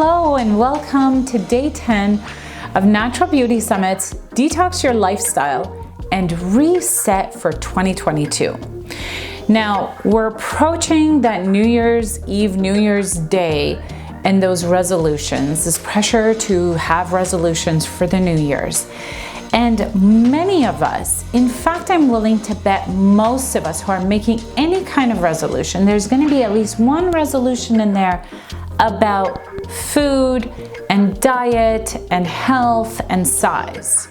Hello and welcome to day 10 of Natural Beauty Summit's Detox Your Lifestyle and Reset for 2022. Now, we're approaching that New Year's Eve, New Year's Day, and those resolutions, this pressure to have resolutions for the New Year's. And many of us, in fact, I'm willing to bet most of us who are making any kind of resolution, there's going to be at least one resolution in there about food and diet and health and size.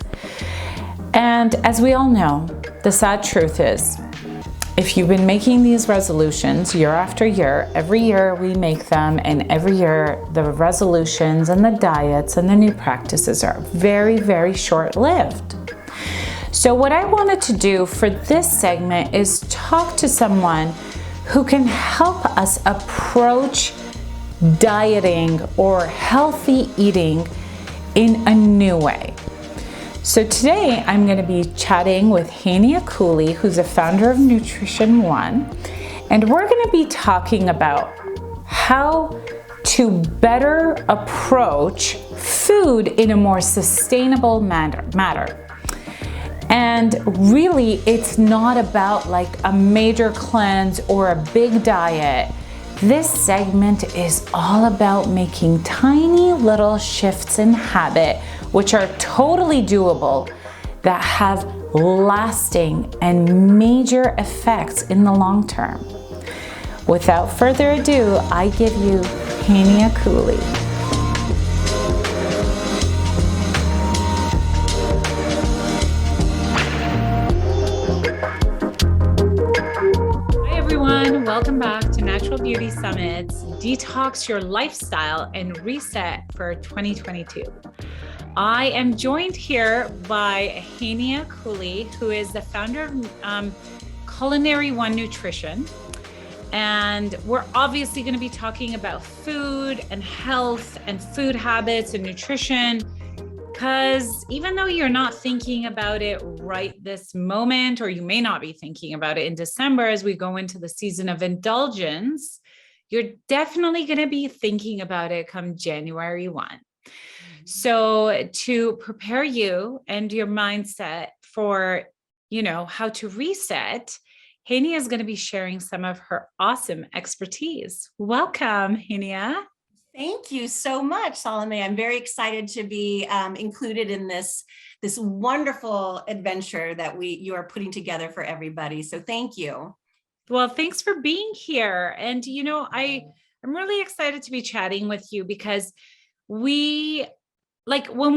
And as we all know, the sad truth is, if you've been making these resolutions year after year, every year we make them, and every year the resolutions and the diets and the new practices are very, very short-lived. So what I wanted to do for this segment is talk to someone who can help us approach dieting or healthy eating in a new way. So today I'm going to be chatting with Loro-Cooley, who's a founder of Nutrition One, and we're going to be talking about how to better approach food in a more sustainable manner. And really, it's not about like a major cleanse or a big diet. This segment is all about making tiny little shifts in habit, which are totally doable, that have lasting and major effects in the long term. Without further ado, I give you Loro-Cooley. Welcome back to Natural Beauty Summit's Detox Your Lifestyle and Reset for 2022. I am joined here by Loro-Cooley, who is the founder of Culinary One Nutrition. And we're obviously going to be talking about food and health and food habits and nutrition. Because even though you're not thinking about it right this moment, or you may not be thinking about it in December as we go into the season of indulgence, you're definitely going to be thinking about it come January 1. So to prepare you and your mindset for, how to reset, Heynia is going to be sharing some of her awesome expertise. Welcome, Heynia. Thank you so much, Salome. I'm very excited to be included in this wonderful adventure that you are putting together for everybody. So thank you. Well, thanks for being here. And, I'm really excited to be chatting with you because when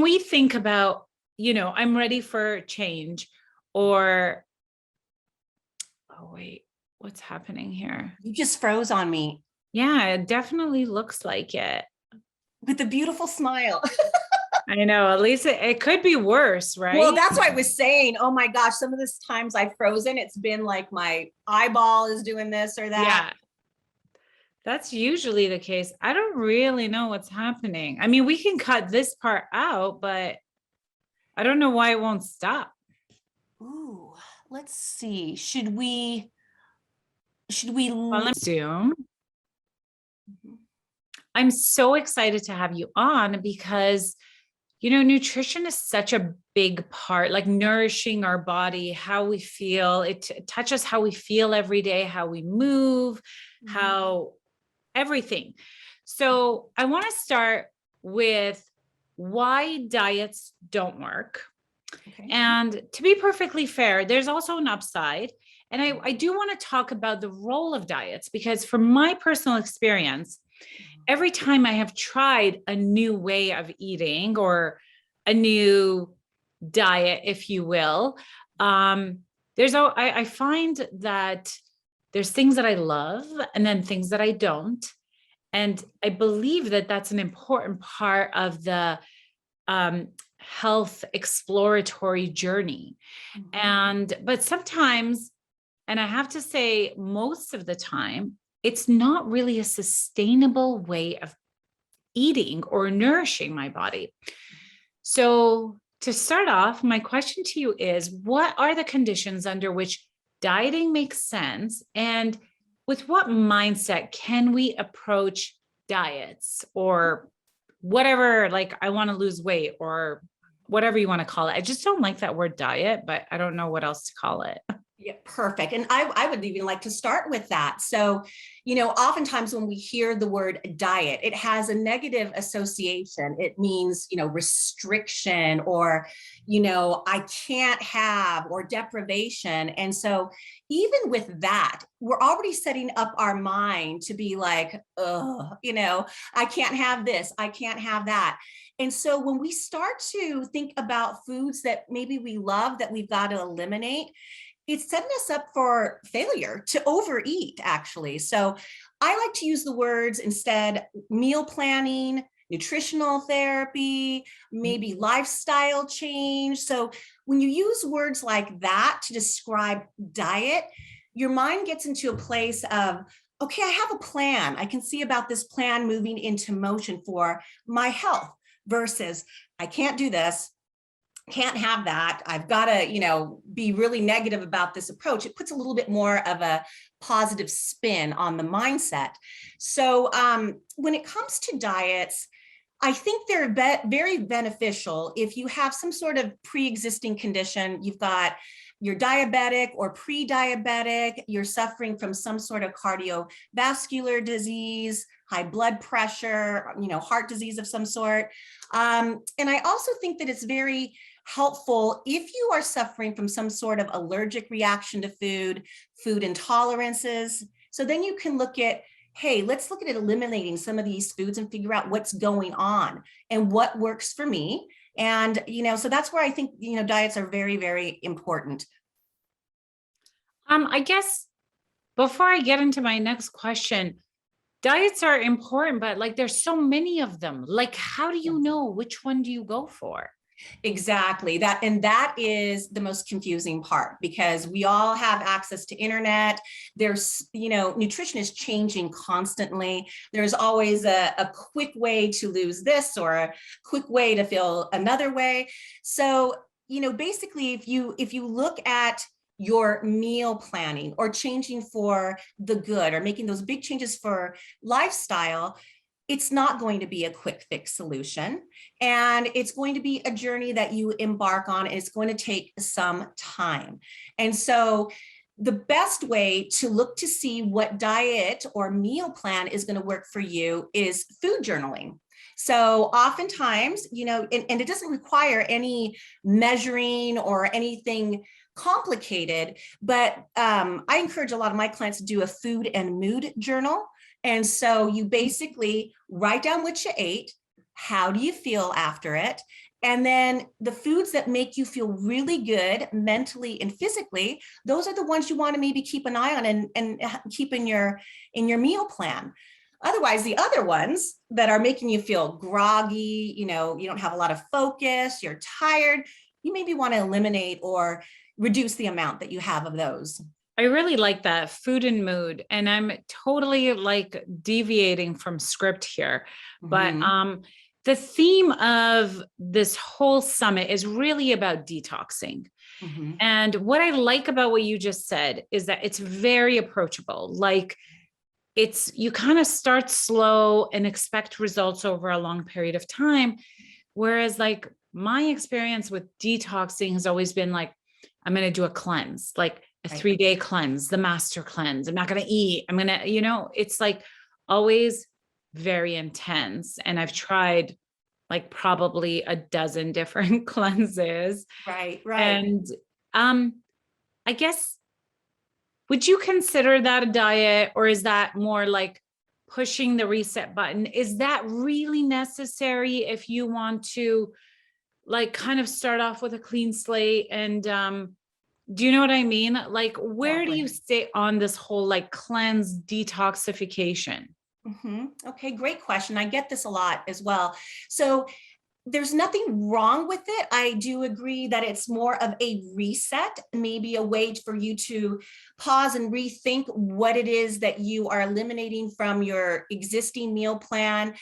we think about, I'm ready for change, or, oh, wait, what's happening here? You just froze on me. Yeah, it definitely looks like it. With a beautiful smile. I know, at least it could be worse, right? Well, that's what I was saying. Oh my gosh, some of the times I've frozen, it's been like my eyeball is doing this or that. Yeah, that's usually the case. I don't really know what's happening. I mean, we can cut this part out, but I don't know why it won't stop. Ooh, let's see. Should we Zoom? I'm so excited to have you on because, nutrition is such a big part, like nourishing our body, how we feel. It touches how we feel every day, how we move, how everything. So I want to start with why diets don't work. Okay. And to be perfectly fair, there's also an upside. And I do want to talk about the role of diets, because from my personal experience, every time I have tried a new way of eating or a new diet, if you will, I find that there's things that I love and then things that I don't. And I believe that that's an important part of the health exploratory journey. But sometimes, and I have to say most of the time, it's not really a sustainable way of eating or nourishing my body. So to start off, my question to you is, what are the conditions under which dieting makes sense? And with what mindset can we approach diets or whatever, like I want to lose weight or whatever you want to call it. I just don't like that word diet, but I don't know what else to call it. Yeah, perfect. And I would even like to start with that. So, oftentimes when we hear the word diet, it has a negative association. It means, restriction or, I can't have or deprivation. And so even with that, we're already setting up our mind to be like, oh, I can't have this, I can't have that. And so when we start to think about foods that maybe we love that we've got to eliminate, it's setting us up for failure to overeat, actually. So I like to use the words instead meal planning, nutritional therapy, maybe lifestyle change. So when you use words like that to describe diet, your mind gets into a place of, okay, I have a plan. I can see about this plan moving into motion for my health versus I can't do this, can't have that. I've got to, be really negative about this approach. It puts a little bit more of a positive spin on the mindset. So when it comes to diets, I think they're very beneficial if you have some sort of pre-existing condition. You've got you're diabetic or pre-diabetic, you're suffering from some sort of cardiovascular disease, high blood pressure, heart disease of some sort. And I also think that it's very helpful if you are suffering from some sort of allergic reaction to food intolerances. So then you can look at, hey, let's look at eliminating some of these foods and figure out what's going on and what works for me. And, so that's where I think, diets are very, very important. I guess before I get into my next question, diets are important, but like there's so many of them. Like, how do you know which one do you go for? Exactly. That is the most confusing part because we all have access to internet. There's, nutrition is changing constantly. There's always a quick way to lose this or a quick way to feel another way. So, basically if you look at your meal planning or changing for the good or making those big changes for lifestyle, it's not going to be a quick fix solution. And it's going to be a journey that you embark on. And it's going to take some time. And so the best way to look to see what diet or meal plan is going to work for you is food journaling. So oftentimes, and it doesn't require any measuring or anything complicated, but I encourage a lot of my clients to do a food and mood journal. And so you basically write down what you ate, how do you feel after it, and then the foods that make you feel really good mentally and physically, those are the ones you want to maybe keep an eye on and keep in your meal plan. Otherwise, the other ones that are making you feel groggy, you don't have a lot of focus, you're tired, you maybe want to eliminate or reduce the amount that you have of those. I really like that food and mood. And I'm totally like deviating from script here. But the theme of this whole summit is really about detoxing. And what I like about what you just said is that it's very approachable. Like you kind of start slow and expect results over a long period of time. Whereas like my experience with detoxing has always been like, I'm going to do a cleanse, like a 3-day cleanse, the master cleanse. I'm not going to eat. I'm going to, it's like always very intense. And I've tried like probably a dozen different cleanses. Right. And I guess, would you consider that a diet, or is that more like pushing the reset button? Is that really necessary if you want to like kind of start off with a clean slate? And do you know what I mean? Like, where do you stay on this whole like cleanse detoxification? Okay, great question. I get this a lot as well. So there's nothing wrong with it. I do agree that it's more of a reset, maybe a way for you to pause and rethink what it is that you are eliminating from your existing meal plan,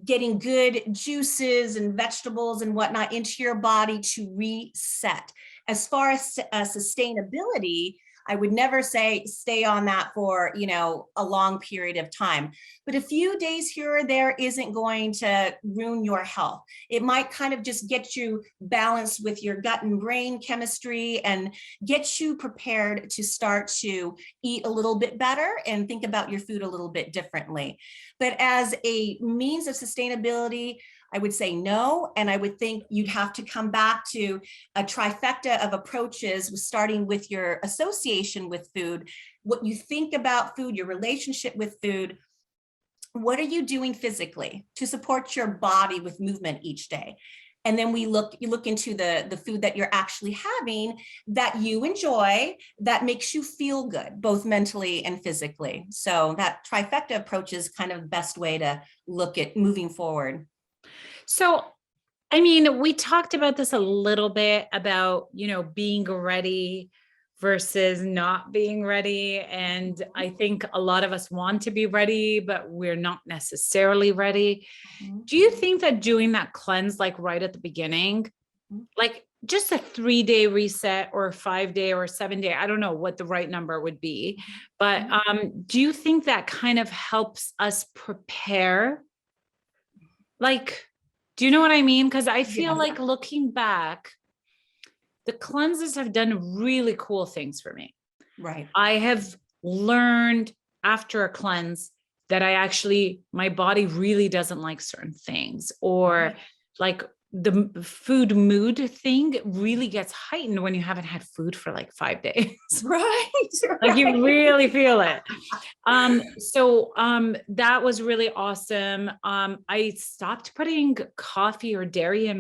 getting good juices and vegetables and whatnot into your body to reset. As far as sustainability, I would never say stay on that for, a long period of time. But a few days here or there isn't going to ruin your health. It might kind of just get you balanced with your gut and brain chemistry and get you prepared to start to eat a little bit better and think about your food a little bit differently. But as a means of sustainability, I would say no. And I would think you'd have to come back to a trifecta of approaches, starting with your association with food, what you think about food, your relationship with food. What are you doing physically to support your body with movement each day? And then you look into the food that you're actually having that you enjoy, that makes you feel good, both mentally and physically. So that trifecta approach is kind of the best way to look at moving forward. So, I mean, we talked about this a little bit about, being ready versus not being ready. And I think a lot of us want to be ready, but we're not necessarily ready. Do you think that doing that cleanse, like right at the beginning, like just a 3-day reset or a 5-day or a 7-day, I don't know what the right number would be, but do you think that kind of helps us prepare? Like, do you know what I mean? Because I feel like looking back, the cleanses have done really cool things for me. Right. I have learned after a cleanse that my body really doesn't like certain things, or like the food mood thing really gets heightened when you haven't had food for like 5 days. Right. Like you really feel it. So that was really awesome. I stopped putting coffee or dairy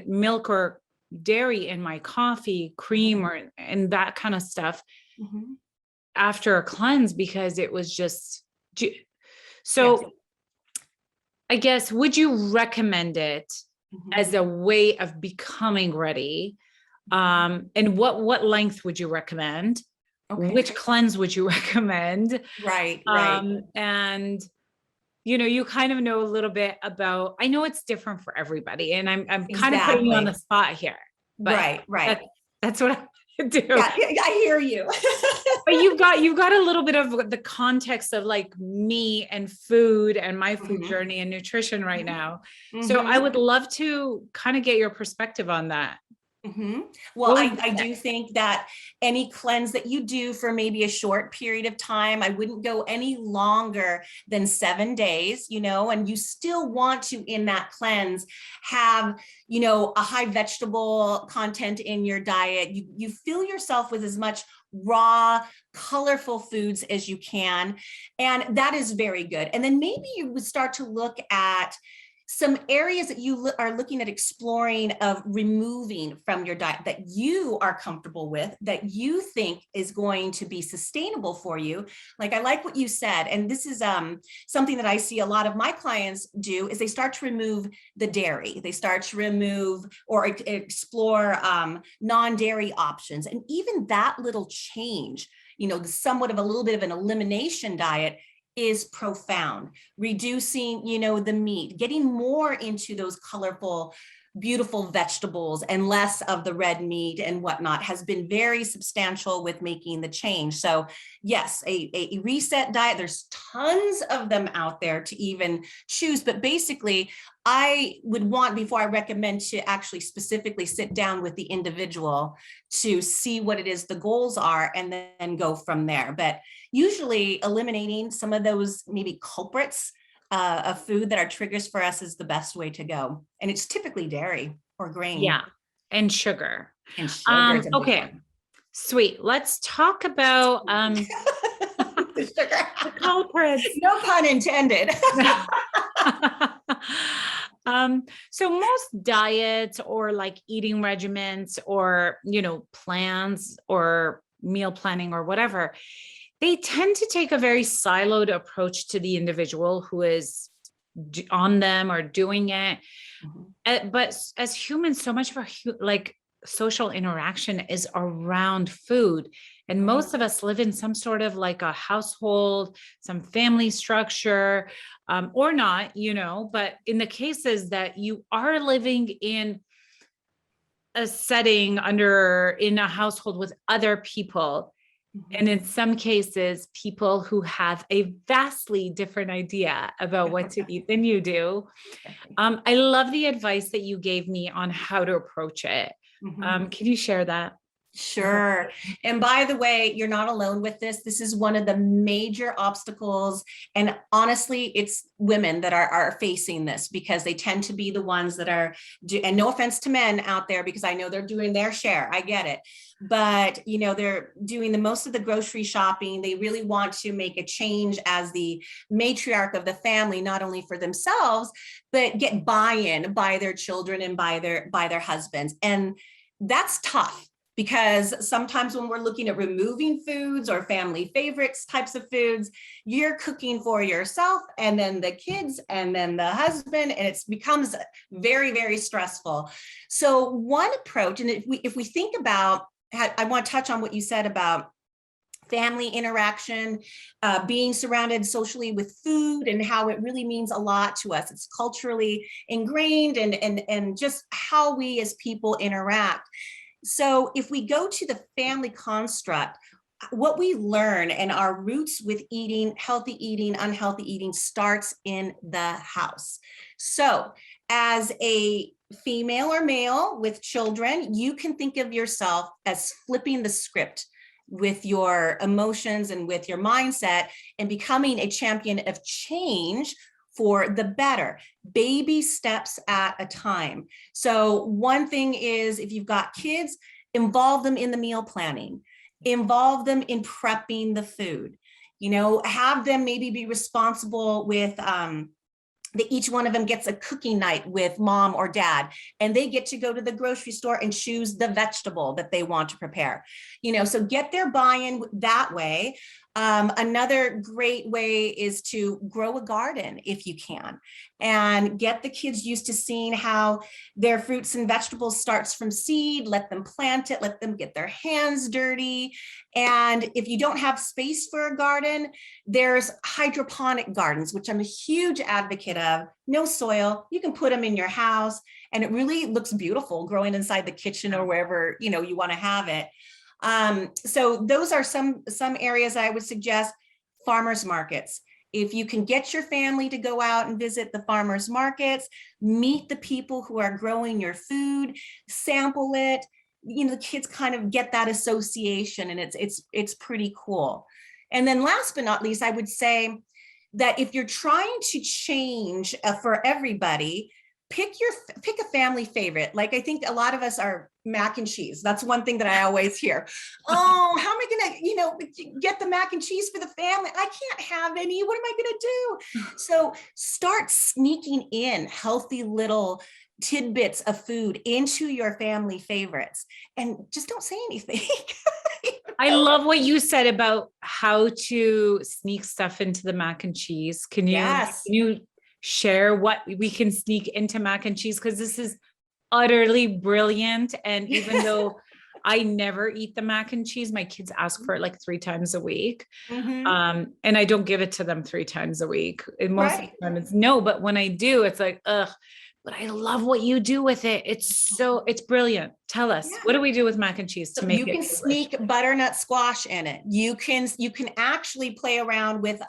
milk or dairy in my coffee, cream, and that kind of stuff after a cleanse, because it was just so. I guess, would you recommend it as a way of becoming ready? And what length would you recommend? Okay. Which cleanse would you recommend? Right. And you kind of know a little bit about, I know it's different for everybody, and I'm kind of putting you on the spot here, but right. That's what I do. Yeah, I hear you. But you've got a little bit of the context of like me and food and my food journey and nutrition right now. So I would love to kind of get your perspective on that. Well, I do think that any cleanse that you do for maybe a short period of time, I wouldn't go any longer than 7 days, and you still want to, in that cleanse, have, a high vegetable content in your diet. You fill yourself with as much raw, colorful foods as you can. And that is very good. And then maybe you would start to look at some areas that you are looking at exploring of removing from your diet that you are comfortable with, that you think is going to be sustainable for you. Like, I like what you said, and this is something that I see a lot of my clients do, is they start to remove the dairy. They start to remove or explore non-dairy options. And even that little change, somewhat of a little bit of an elimination diet, is profound. Reducing, the meat, getting more into those colorful, beautiful vegetables and less of the red meat and whatnot has been very substantial with making the change. So yes, a reset diet, there's tons of them out there to even choose, but basically I would want, before I recommend, to actually specifically sit down with the individual to see what it is the goals are and then go from there. But usually eliminating some of those maybe culprits of food that are triggers for us is the best way to go. And it's typically dairy or grain. Yeah. And sugar. And sugar is a big okay. one. Sweet. Let's talk about The sugar. the culprits. No pun intended. So most diets or like eating regimens or, plans or meal planning or whatever, they tend to take a very siloed approach to the individual who is on them or doing it. But as humans, so much of our social interaction is around food. And most of us live in some sort of like a household, some family structure, or not, but in the cases that you are living in a setting in a household with other people. And in some cases, people who have a vastly different idea about what to eat than you do. I love the advice that you gave me on how to approach it. Can you share that? Sure. And by the way, you're not alone with this. This is one of the major obstacles. And honestly, it's women that are facing this because they tend to be the ones that are, and no offense to men out there, because I know they're doing their share. I get it. But, they're doing the most of the grocery shopping. They really want to make a change as the matriarch of the family, not only for themselves, but get buy-in by their children and by their husbands. And that's tough. Because sometimes when we're looking at removing foods or family favorites types of foods, you're cooking for yourself and then the kids and then the husband, and it becomes very, very stressful. So one approach, and if we think about, I want to touch on what you said about family interaction, being surrounded socially with food and how it really means a lot to us. It's culturally ingrained and just how we as people interact. So if we go to the family construct, what we learn and our roots with eating, healthy eating, unhealthy eating starts in the house. So as a female or male with children, you can think of yourself as flipping the script with your emotions and with your mindset and becoming a champion of change for the better, baby steps at a time. So one thing is, if you've got kids, involve them in the meal planning, involve them in prepping the food, have them maybe be responsible with, that each one of them gets a cooking night with mom or dad, and they get to go to the grocery store and choose the vegetable that they want to prepare, so get their buy-in that way. Another great way is to grow a garden if you can, and get the kids used to seeing how their fruits and vegetables starts from seed. Let them plant it, let them get their hands dirty. And if you don't have space for a garden, there's hydroponic gardens, which I'm a huge advocate of. No soil, you can put them in your house and it really looks beautiful growing inside the kitchen or wherever, you want to have it. So those are some areas I would suggest. Farmers markets. If you can get your family to go out and visit the farmers markets, meet the people who are growing your food, sample it, the kids kind of get that association, and it's pretty cool. And then last but not least, I would say that if you're trying to change for everybody, pick a family favorite. Like, I think a lot of us are mac and cheese. That's one thing that I always hear. Oh, how am I going to, get the mac and cheese for the family? I can't have any. What am I going to do? So start sneaking in healthy little tidbits of food into your family favorites, and just don't say anything. I love what you said about how to sneak stuff into the mac and cheese. Can you share what we can sneak into mac and cheese? Because this is utterly brilliant. And even though I never eat the mac and cheese, my kids ask for it like 3 times a week. And I don't give it to them 3 times a week. And most of the time it's no, but when I do, it's like, ugh. But I love what you do with it. It's brilliant. Tell us, what do we do with mac and cheese to make it? You can sneak butternut squash in it. You can actually play around with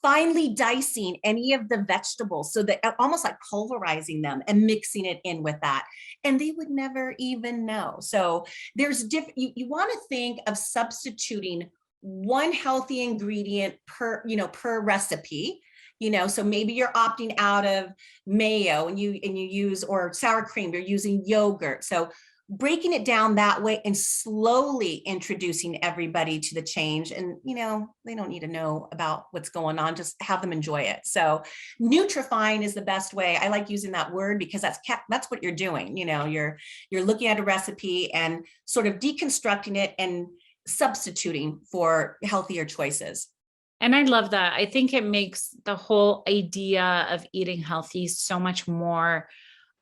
finely dicing any of the vegetables, so that almost like pulverizing them and mixing it in with that. And they would never even know. So there's you want to think of substituting one healthy ingredient per recipe. So maybe you're opting out of mayo and you use, or sour cream, you're using yogurt. So breaking it down that way and slowly introducing everybody to the change. And, they don't need to know about what's going on, just have them enjoy it. So nutrifying is the best way. I like using that word because that's what you're doing. You're looking at a recipe and sort of deconstructing it and substituting for healthier choices. And I love that. I think it makes the whole idea of eating healthy so much more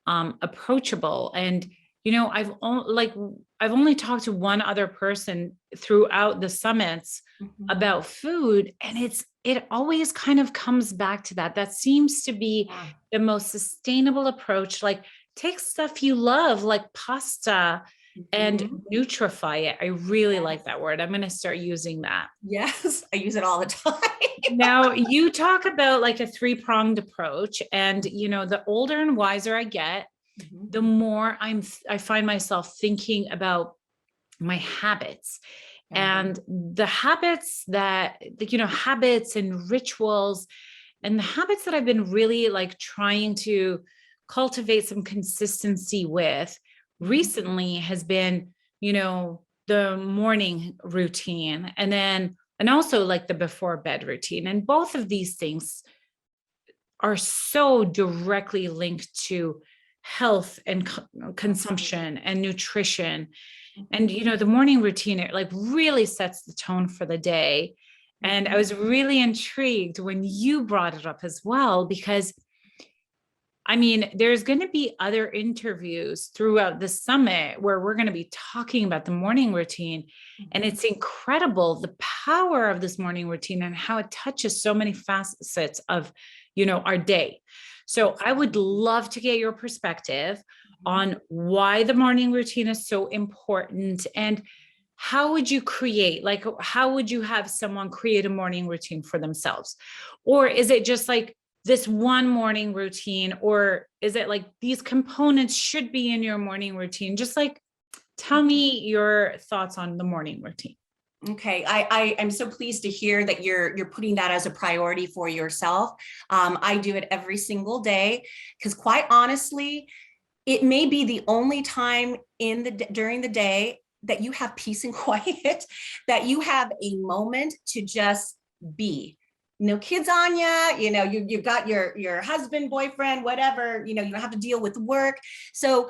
approachable. And, I've only talked to one other person throughout the summits about food. And it always kind of comes back to that. That seems to be the most sustainable approach. Like, take stuff you love, like pasta, and Mhm. nutrify it. I really Yes. like that word. I'm going to start using that. Yes, I use it all the time. Now, you talk about like a three-pronged approach, and the older and wiser I get, Mhm. the more I find myself thinking about my habits, and the habits that, habits and rituals, and the habits that I've been really like trying to cultivate some consistency with recently has been, the morning routine, and also like the before bed routine. And both of these things are so directly linked to health and consumption and nutrition. And the morning routine, it like really sets the tone for the day. And I was really intrigued when you brought it up as well, because I mean, there's going to be other interviews throughout the summit where we're going to be talking about the morning routine. And it's incredible the power of this morning routine and how it touches so many facets of, our day. So I would love to get your perspective on why the morning routine is so important, and how would you create, like, how would you have someone create a morning routine for themselves? Or is it just like this one morning routine, or is it like these components should be in your morning routine? Just like, tell me your thoughts on the morning routine. Okay, I am so pleased to hear that you're putting that as a priority for yourself. I do it every single day because, quite honestly, it may be the only time during the day that you have peace and quiet, that you have a moment to just be. No kids on you, you've got your husband, boyfriend, whatever, you don't have to deal with work. So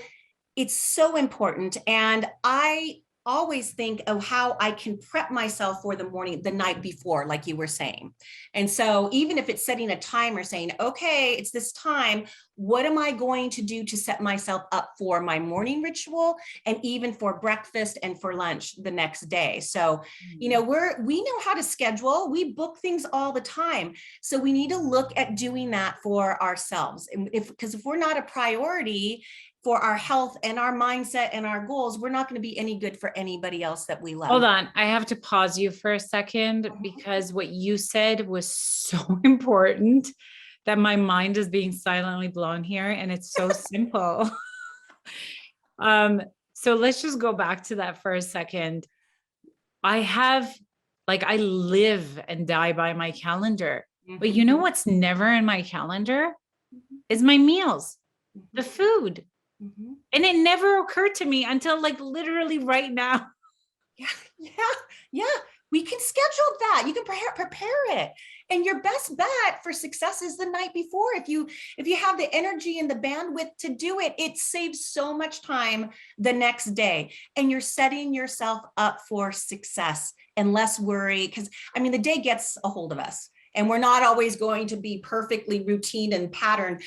it's so important. And I always think of how I can prep myself for the morning, the night before, like you were saying. And so even if it's setting a timer saying, okay, it's this time, what am I going to do to set myself up for my morning ritual and even for breakfast and for lunch the next day? So, we know how to schedule, we book things all the time. So we need to look at doing that for ourselves. And because if we're not a priority for our health and our mindset and our goals, we're not going to be any good for anybody else that we love. Hold on. I have to pause you for a second, because what you said was so important that my mind is being silently blown here. And it's so simple. So let's just go back to that for a second. I live and die by my calendar, but you know what's never in my calendar is my meals, the food. And it never occurred to me until like literally right now. Yeah. We can schedule that. You can prepare it. And your best bet for success is the night before. If you have the energy and the bandwidth to do it, it saves so much time the next day. And you're setting yourself up for success and less worry. Because the day gets a hold of us. And we're not always going to be perfectly routine and patterned.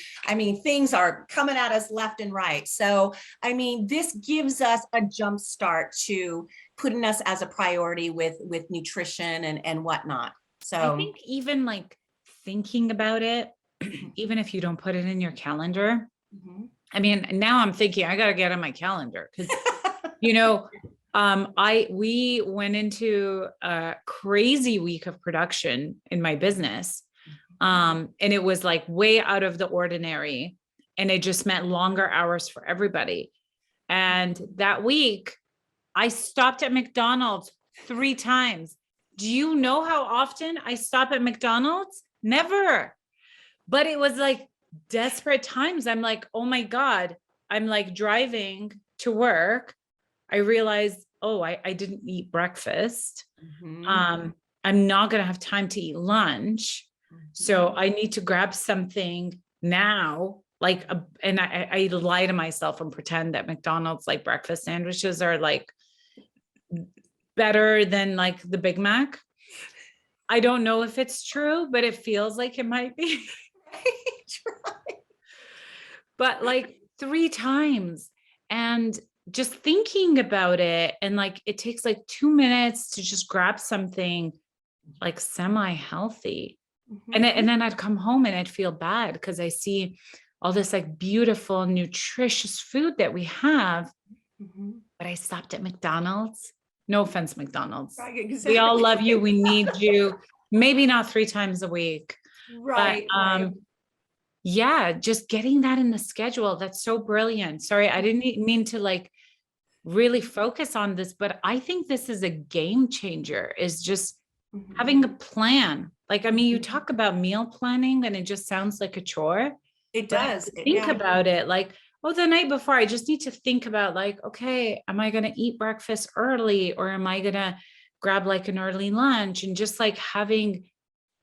Things are coming at us left and right. So, this gives us a jump start to putting us as a priority with nutrition and whatnot. So I think even like thinking about it, even if you don't put it in your calendar, now I'm thinking I got to get on my calendar because, we went into a crazy week of production in my business. And it was like way out of the ordinary, and it just meant longer hours for everybody. And that week I stopped at McDonald's 3 times. Do you know how often I stop at McDonald's? Never. But it was like desperate times. I'm like, oh my God, I'm like driving to work. I realized, I didn't eat breakfast. I'm not going to have time to eat lunch. So I need to grab something now. And I lie to myself and pretend that McDonald's like breakfast sandwiches are like better than like the Big Mac. I don't know if it's true, but it feels like it might be. But like 3 times, and just thinking about it, and like it takes like 2 minutes to just grab something like semi-healthy. And then I'd come home and I'd feel bad because I see all this like beautiful, nutritious food that we have. Mhm. But I stopped at McDonald's. No offense, McDonald's. Right, We all exactly. love you. We need you. Maybe not 3 times a week, but Right, right. yeah, just getting that in the schedule. That's so brilliant. Sorry, I didn't mean to like really focus on this, but I think this is a game changer, is just having a Mhm. plan. Like, I mean, you Mhm. talk about meal planning and it just sounds like a chore, It but if does. you think Yeah. about it, like, oh, the night before, I just need to think about like, okay, am I going to eat breakfast early, or am I going to grab like an early lunch? And just like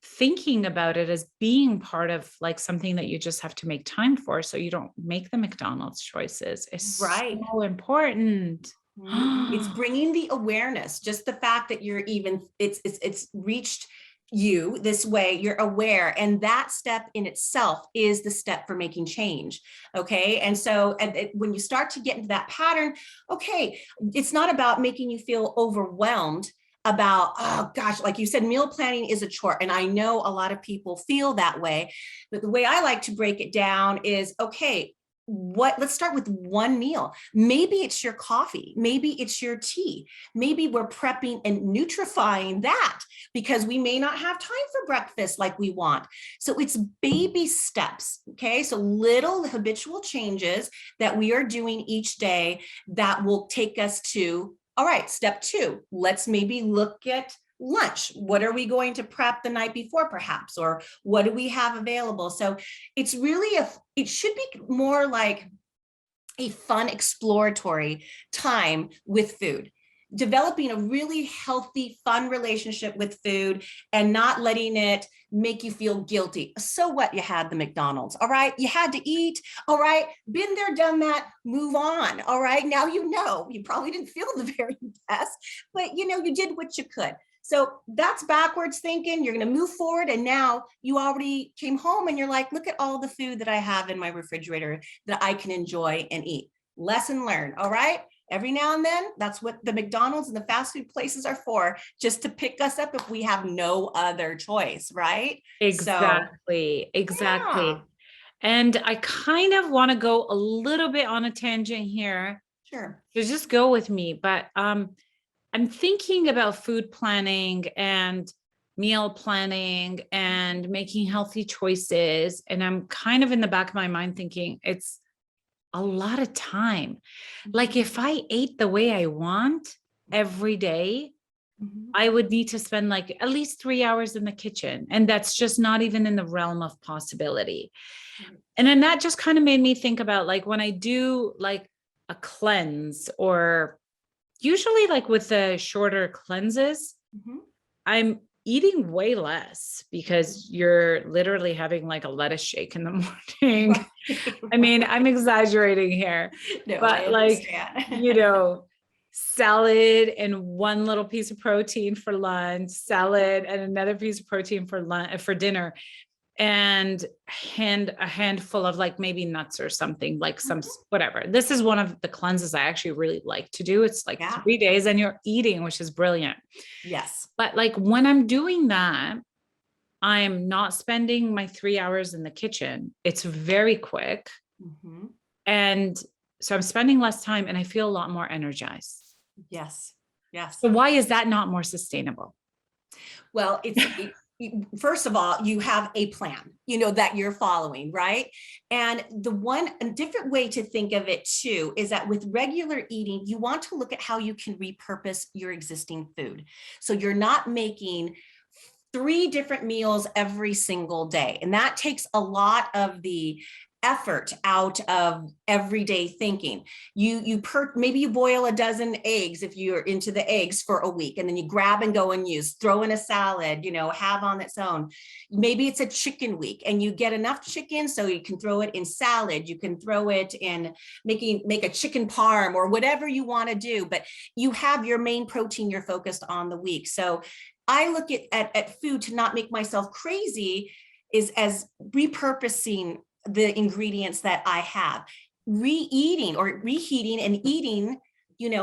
thinking about it as being part of like something that you just have to make time for, so you don't make the McDonald's choices, is Right. so important. Mhm. It's bringing the awareness, just the fact that you're even, it's reached you this way, you're aware, and that step in itself is the step for making change. Okay. And so when you start to get into that pattern, okay, it's not about making you feel overwhelmed about, oh gosh, like you said, meal planning is a chore. And I know a lot of people feel that way, but the way I like to break it down is, okay, let's start with one meal. Maybe it's your coffee, maybe it's your tea, maybe we're prepping and nutrifying that because we may not have time for breakfast like we want. So it's baby steps. Okay, so little habitual changes that we are doing each day that will take us to, all right, step 2, let's maybe look at lunch. What are we going to prep the night before, perhaps, or what do we have available? So it's really it should be more like a fun exploratory time with food, developing a really healthy, fun relationship with food and not letting it make you feel guilty. So what, you had the McDonald's, all right, you had to eat, all right, been there, done that, move on. All right, now you probably didn't feel the very best, but you did what you could. So that's backwards thinking. You're going to move forward. And now you already came home and you're like, look at all the food that I have in my refrigerator that I can enjoy and eat. Lesson learned. All right. Every now and then, that's what the McDonald's and the fast food places are for, just to pick us up if we have no other choice. Right. So, Exactly, yeah, exactly. And I kind of want to go a little bit on a tangent here. sure. So just go with me. But I'm thinking about food planning and meal planning and making healthy choices. And I'm kind of in the back of my mind thinking it's a lot of time. Like if I ate the way I want every day, Mhm. I would need to spend like at least 3 hours in the kitchen. And that's just not even in the realm of possibility. And then that just kind of made me think about like when I do like a cleanse, or usually like with the shorter cleanses, Mhm. I'm eating way less because you're literally having like a lettuce shake in the morning. Right. I mean, I'm exaggerating here, No, I but like, understand. salad and one little piece of protein for lunch, salad and another piece of protein for lunch, for dinner, and a handful of like maybe nuts or something, like some Mhm. whatever. This is one of the cleanses I actually really like to do. It's like Yeah. 3 days and you're eating, which is brilliant. Yes. But like when I'm doing that, I'm not spending my 3 hours in the kitchen. It's very quick. Mhm. And so I'm spending less time and I feel a lot more energized. Yes. Yes. So why is that not more sustainable? Well, first of all, you have a plan, that you're following, right? And a different way to think of it too is that with regular eating, you want to look at how you can repurpose your existing food. So you're not making 3 different meals every single day. And that takes a lot of the effort out of everyday thinking. Maybe you boil a dozen eggs if you're into the eggs for a week, and then you grab and go and throw in a salad, have on its own. Maybe it's a chicken week and you get enough chicken so you can throw it in salad, you can throw it in make a chicken parm or whatever you want to do, but you have your main protein you're focused on the week. So I look at food to not make myself crazy is as repurposing the ingredients that I have, reeating or reheating and eating.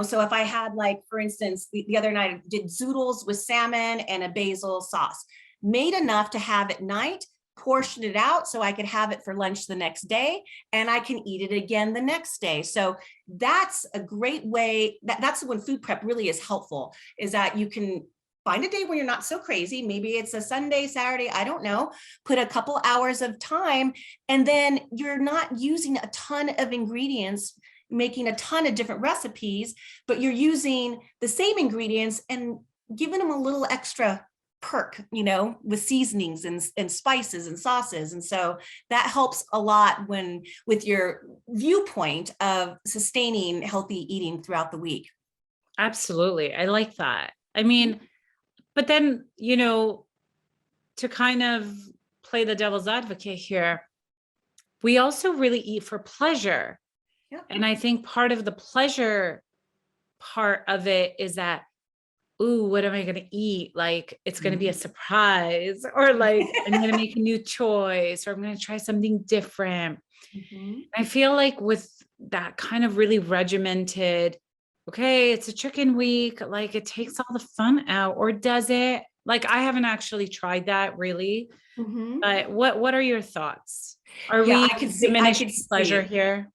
So if I had, like, for instance, the other night I did zoodles with salmon and a basil sauce, made enough to have at night, portion it out so I could have it for lunch the next day, and I can eat it again the next day. So that's a great way. That's when food prep really is helpful, is that you can find a day when you're not so crazy. Maybe it's a Sunday, Saturday, I don't know, put a couple hours of time, and then you're not using a ton of ingredients, making a ton of different recipes, but you're using the same ingredients and giving them a little extra perk, with seasonings and spices and sauces. And so that helps a lot with your viewpoint of sustaining healthy eating throughout the week. Absolutely. I like that. I mean, but then, to kind of play the devil's advocate here, we also really eat for pleasure. Yeah. And I think part of the pleasure part of it is that, ooh, what am I going to eat? Like, it's going to be a surprise, or like, I'm going to make a new choice, or I'm going to try something different. I feel like with that kind of really regimented, okay, it's a chicken week, like it takes all the fun out, or does it? Like, I haven't actually tried that really, but what are your thoughts? Are we diminishing pleasure here?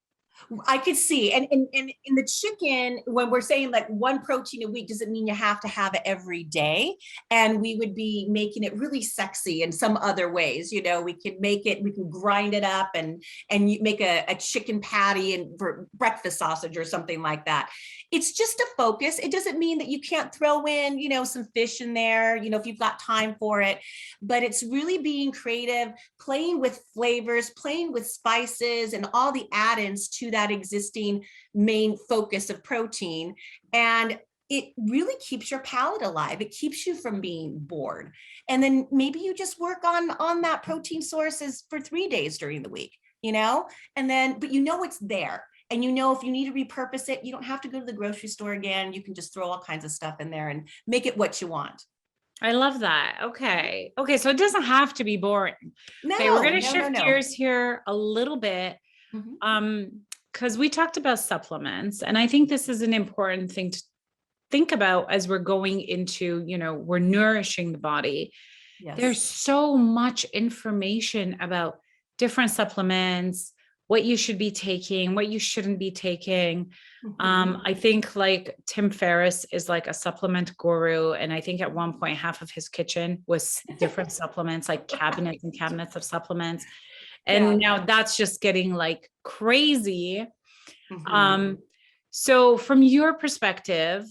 I could see. And in the chicken, when we're saying like one protein a week, doesn't mean you have to have it every day. And we would be making it really sexy in some other ways. We can grind it up and you make a chicken patty and for breakfast sausage or something like that. It's just a focus. It doesn't mean that you can't throw in, some fish in there, if you've got time for it, but it's really being creative, playing with flavors, playing with spices and all the add-ins to that existing main focus of protein. And it really keeps your palate alive. It keeps you from being bored. And then maybe you just work on that protein sources for 3 days during the week, and then, but it's there. And if you need to repurpose it, you don't have to go to the grocery store again. You can just throw all kinds of stuff in there and make it what you want. I love that. Okay. So it doesn't have to be boring. No, okay, we're going to shift gears here a little bit. Because we talked about supplements, and I think this is an important thing to think about as we're going into, we're nourishing the body. Yes. There's so much information about different supplements, what you should be taking, what you shouldn't be taking. I think like Tim Ferriss is like a supplement guru. And I think at one point, half of his kitchen was different supplements, like cabinets and cabinets of supplements. And now that's just getting like crazy. So from your perspective,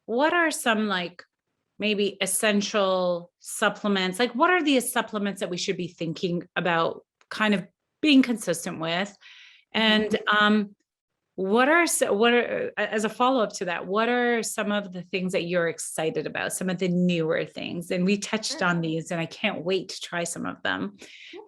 what are some like maybe essential supplements? Like, what are the supplements that we should be thinking about kind of being consistent with? And what are as a follow-up to that, what are some of the things that you're excited about, some of the newer things? And we touched on these, and I can't wait to try some of them.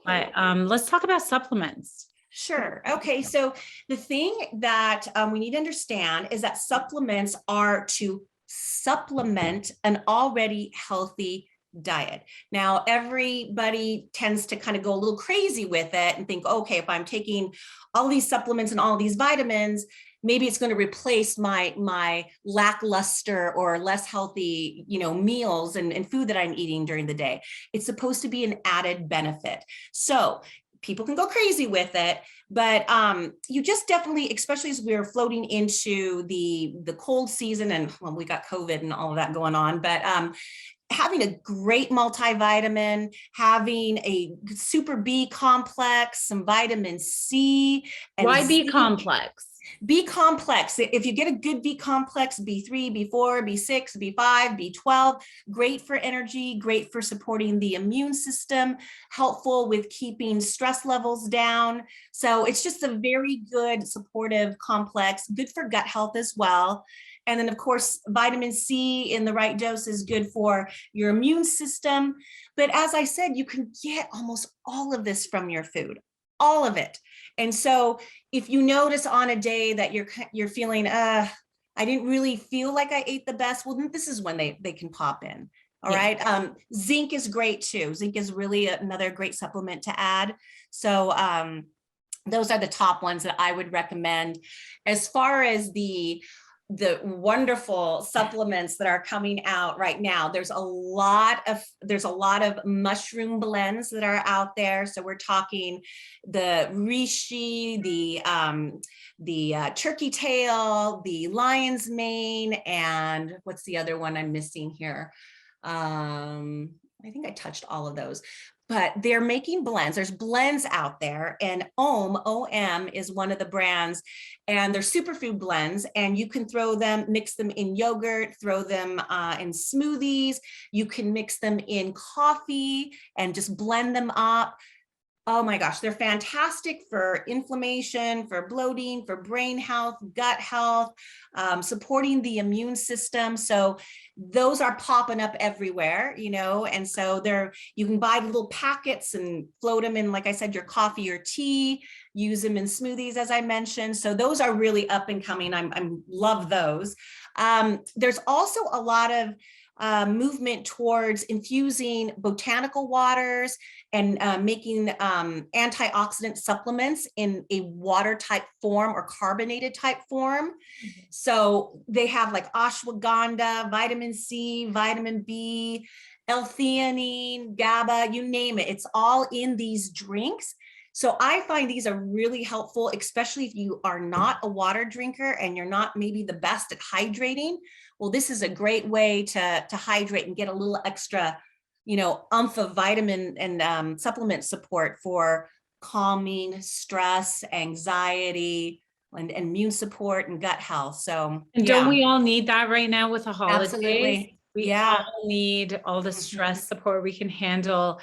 But let's talk about supplements. Sure. Okay. So the thing that we need to understand is that supplements are to supplement an already healthy diet. Now, everybody tends to kind of go a little crazy with it and think, okay, if I'm taking all these supplements and all these vitamins, maybe it's going to replace my lackluster or less healthy, meals and food that I'm eating during the day. It's supposed to be an added benefit. So people can go crazy with it, but you just definitely, especially as we're floating into the cold season, and we got COVID and all of that going on, but having a great multivitamin, having a super B complex, some vitamin C. And why B complex? B complex. If you get a good B complex, B3, B4, B6, B5, B12, great for energy, great for supporting the immune system, helpful with keeping stress levels down. So it's just a very good supportive complex, good for gut health as well. And then, of course, vitamin C in the right dose is good for your immune system. But as I said, you can get almost all of this from your food, all of it. And so if you notice on a day that you're feeling, I didn't really feel like I ate the best, well, then this is when they can pop in. All right. Zinc is great too. Zinc is really another great supplement to add. So those are the top ones that I would recommend. As far as the the wonderful supplements that are coming out right now. There's a lot of mushroom blends that are out there. So we're talking the reishi, the turkey tail, the lion's mane, and what's the other one I'm missing here? I think I touched all of those, but they're making blends. There's blends out there, and OM is one of the brands, and they're superfood blends, and you can mix them in yogurt, throw them in smoothies. You can mix them in coffee and just blend them up. Oh my gosh, they're fantastic for inflammation, for bloating, for brain health, gut health, supporting the immune system. So those are popping up everywhere, and so you can buy little packets and float them in, like I said, your coffee or tea, use them in smoothies, as I mentioned. So those are really up and coming. I love those. There's also a lot of movement towards infusing botanical waters and making antioxidant supplements in a water type form or carbonated type form. Mm-hmm. So they have like ashwagandha, vitamin C, vitamin B, L-theanine, GABA, you name it. It's all in these drinks. So I find these are really helpful, especially if you are not a water drinker and you're not maybe the best at hydrating. Well, this is a great way to hydrate and get a little extra, umph of vitamin and supplement support for calming, stress, anxiety, and immune support and gut health. So, and don't we all need that right now with the holidays? Absolutely. We all need all the stress support we can handle.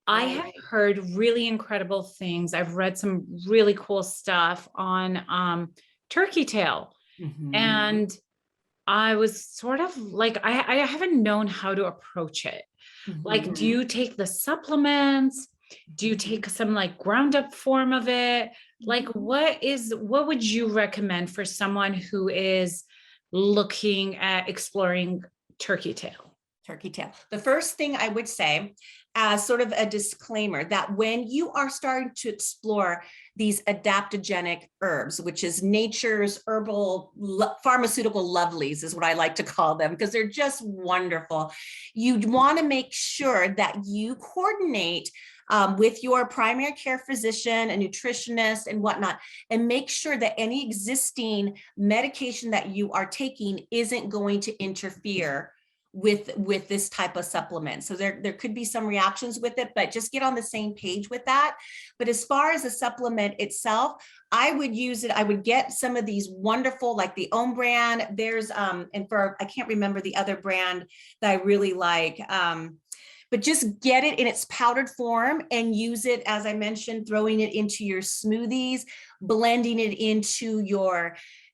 I have heard really incredible things. I've read some really cool stuff on turkey tail. Mm-hmm. And I was sort of like, I haven't known how to approach it. Mm-hmm. Like, do you take the supplements? Do you take some like ground up form of it? Like, what would you recommend for someone who is looking at exploring turkey tail? Turkey tail. The first thing I would say, as sort of a disclaimer, that when you are starting to explore these adaptogenic herbs, which is nature's herbal pharmaceutical lovelies, is what I like to call them, because they're just wonderful. You want to make sure that you coordinate with your primary care physician, a nutritionist, and whatnot, and make sure that any existing medication that you are taking isn't going to interfere with this type of supplement. So there could be some reactions with it, but just get on the same page with that. But as far as the supplement itself, I would use it. I would get some of these wonderful, like the Om brand. There's, I can't remember the other brand that I really like. But just get it in its powdered form and use it, as I mentioned, throwing it into your smoothies, blending it into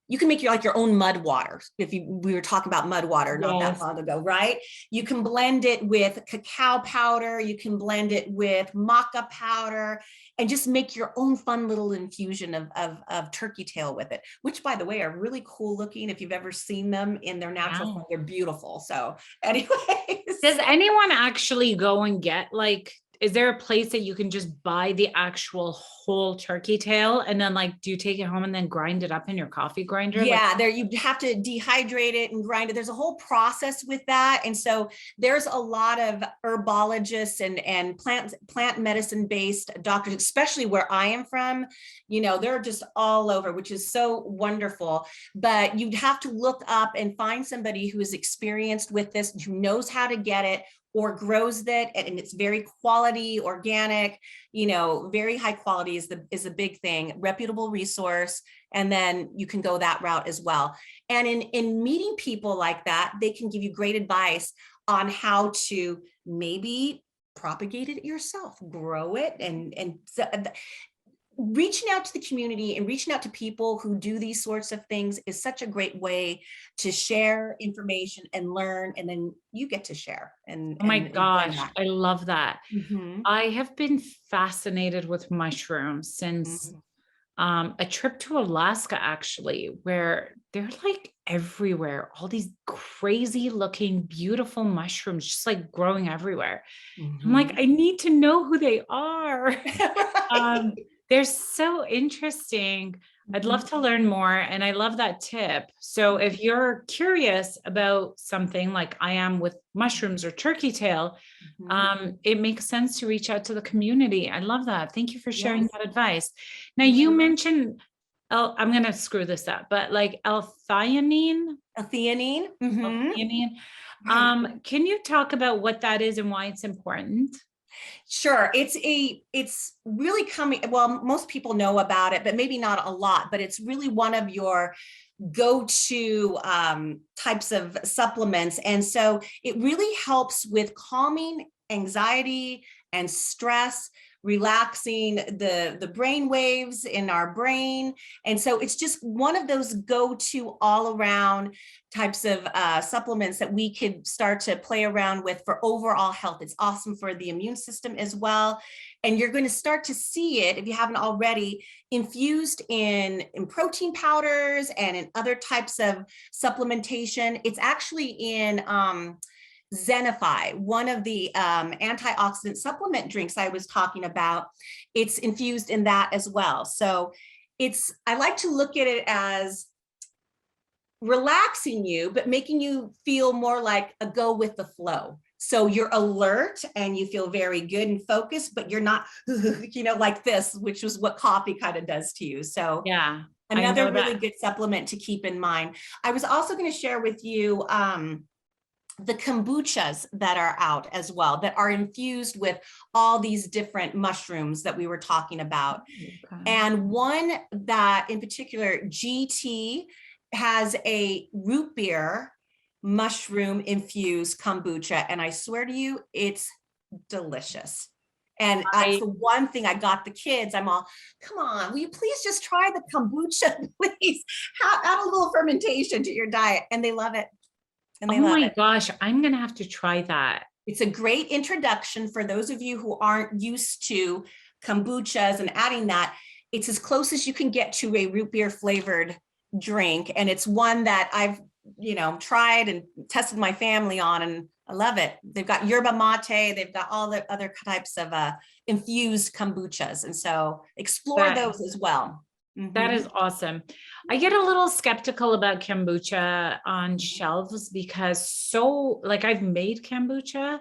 you can make your own mud water. We were talking about mud water not that long ago, right? You can blend it with cacao powder. You can blend it with maca powder and just make your own fun little infusion of turkey tail with it, which, by the way, are really cool looking. If you've ever seen them in their natural form, they're beautiful. So anyways. Does anyone actually go and get is there a place that you can just buy the actual whole turkey tail and then do you take it home and then grind it up in your coffee grinder? Yeah, you have to dehydrate it and grind it. There's a whole process with that. And so there's a lot of herbologists and plant medicine based doctors, especially where I am from, they're just all over, which is so wonderful. But you'd have to look up and find somebody who is experienced with this, who knows how to get it, or grows it, and it's very quality, organic, very high quality is a big thing, reputable resource, and then you can go that route as well. And in meeting people like that, they can give you great advice on how to maybe propagate it yourself, grow it, and reaching out to the community and reaching out to people who do these sorts of things is such a great way to share information and learn, and then you get to share. And oh my gosh, I love that. Mm-hmm. I have been fascinated with mushrooms since a trip to Alaska, actually, where they're everywhere. All these crazy looking, beautiful mushrooms just growing everywhere. Mm-hmm. I'm I need to know who they are. They're so interesting. I'd love to learn more. And I love that tip. So if you're curious about something like I am with mushrooms or turkey tail, it makes sense to reach out to the community. I love that. Thank you for sharing that advice. Now you mentioned, I'm going to screw this up, but like L-theanine. L-theanine. L-theanine. Can you talk about what that is and why it's important? Sure. It's really coming, well, most people know about it, but maybe not a lot, but it's really one of your go-to types of supplements. And so it really helps with calming anxiety and stress, relaxing the brain waves in our brain. And so it's just one of those go-to all around types of supplements that we could start to play around with for overall health. It's awesome for the immune system as well. And you're going to start to see it, if you haven't already, infused in protein powders and in other types of supplementation. It's actually in Zenify, one of the antioxidant supplement drinks I was talking about. It's infused in that as well. So I like to look at it as relaxing you, but making you feel more like a go with the flow. So you're alert and you feel very good and focused, but you're not, like this, which is what coffee kind of does to you. So yeah, another really good supplement to keep in mind. I was also going to share with you the kombuchas that are out as well, that are infused with all these different mushrooms that we were talking about. Okay. And one that in particular, GT, has a root beer mushroom infused kombucha. And I swear to you, it's delicious. And that's the one thing I got the kids. I'm all, come on, will you please just try the kombucha, please? Add a little fermentation to your diet. And they love it. And they love it. Oh my gosh, I'm going to have to try that. It's a great introduction for those of you who aren't used to kombuchas and adding that. It's as close as you can get to a root beer flavored drink. And it's one that I've, tried and tested my family on, and I love it. They've got yerba mate. They've got all the other types of infused kombuchas. And so explore those as well. That is awesome. I get a little skeptical about kombucha on shelves because I've made kombucha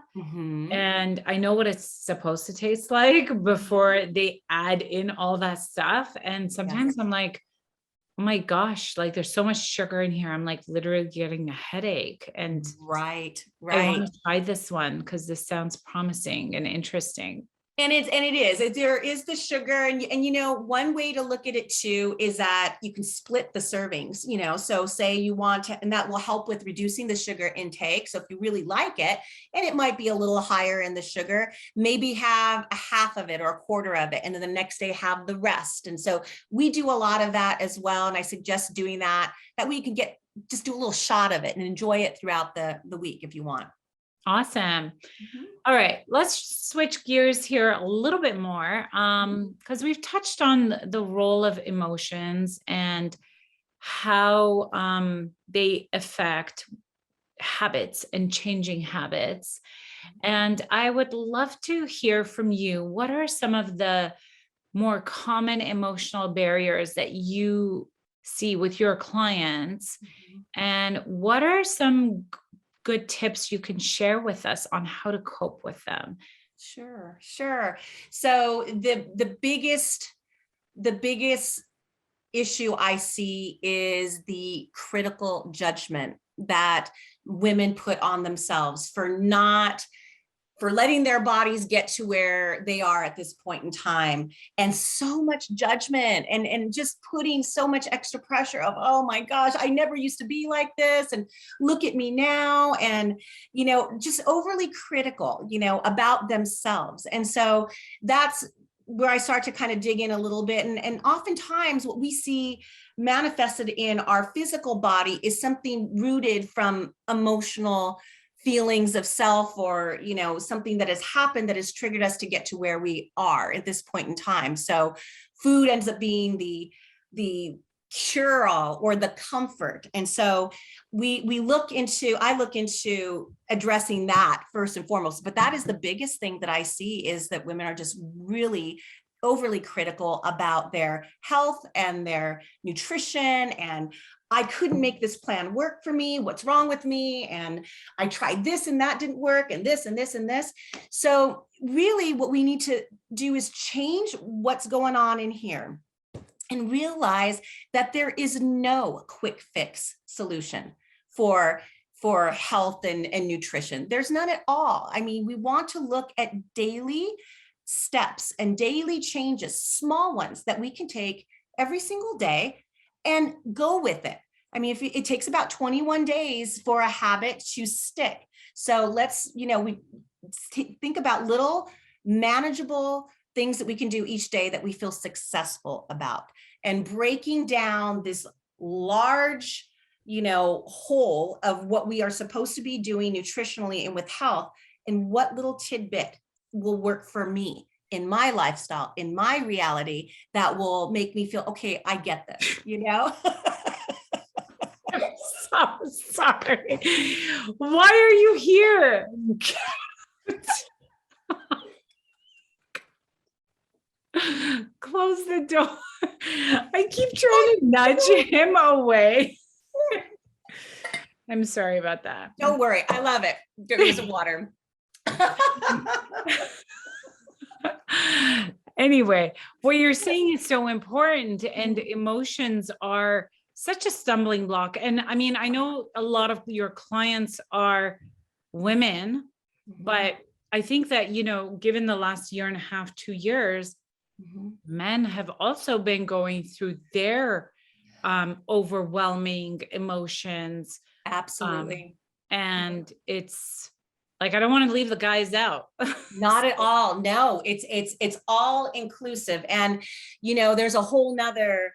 and I know what it's supposed to taste like before they add in all that stuff. And sometimes I'm like, oh my gosh, like there's so much sugar in here. I'm like literally getting a headache. And right. I want to try this one because this sounds promising and interesting. And there is the sugar, and one way to look at it too is that you can split the servings, so say you want to, and that will help with reducing the sugar intake. So if you really like it, and it might be a little higher in the sugar, maybe have a half of it or a quarter of it, and then the next day have the rest. And so we do a lot of that as well. And I suggest doing that way you can just do a little shot of it and enjoy it throughout the week if you want. Awesome. All right, let's switch gears here a little bit more because we've touched on the role of emotions and how they affect habits and changing habits. And I would love to hear from you. What are some of the more common emotional barriers that you see with your clients? And what are some good tips you can share with us on how to cope with them? Sure. So the biggest issue I see is the critical judgment that women put on themselves for letting their bodies get to where they are at this point in time, and so much judgment and just putting so much extra pressure of, oh my gosh, I never used to be like this. And look at me now. And, just overly critical, about themselves. And so that's where I start to kind of dig in a little bit. And oftentimes what we see manifested in our physical body is something rooted from emotional feelings of self, or something that has happened that has triggered us to get to where we are at this point in time. So food ends up being the cure-all or the comfort. And so I look into addressing that first and foremost. But that is the biggest thing that I see, is that women are just really overly critical about their health and their nutrition, and I couldn't make this plan work for me. What's wrong with me? And I tried this and that didn't work, and this and this and this. So really what we need to do is change what's going on in here and realize that there is no quick fix solution for health and nutrition. There's none at all. I mean, we want to look at daily steps and daily changes, small ones that we can take every single day and go with it. I mean, if it takes about 21 days for a habit to stick. So let's, we think about little manageable things that we can do each day that we feel successful about, and breaking down this large, whole of what we are supposed to be doing nutritionally and with health, and what little tidbit will work for me in my lifestyle, in my reality, that will make me feel, okay, I get this, I'm so sorry. Why are you here? Close the door. I keep trying to nudge him away. I'm sorry about that. Don't worry. I love it. Give me some water. Anyway, what you're saying is so important, and emotions are such a stumbling block. And I mean, I know a lot of your clients are women, but I think that, given the last year and a half, 2 years, men have also been going through their overwhelming emotions. Absolutely. And it's like, I don't want to leave the guys out. Not at all. No, it's all inclusive. And, there's a whole nother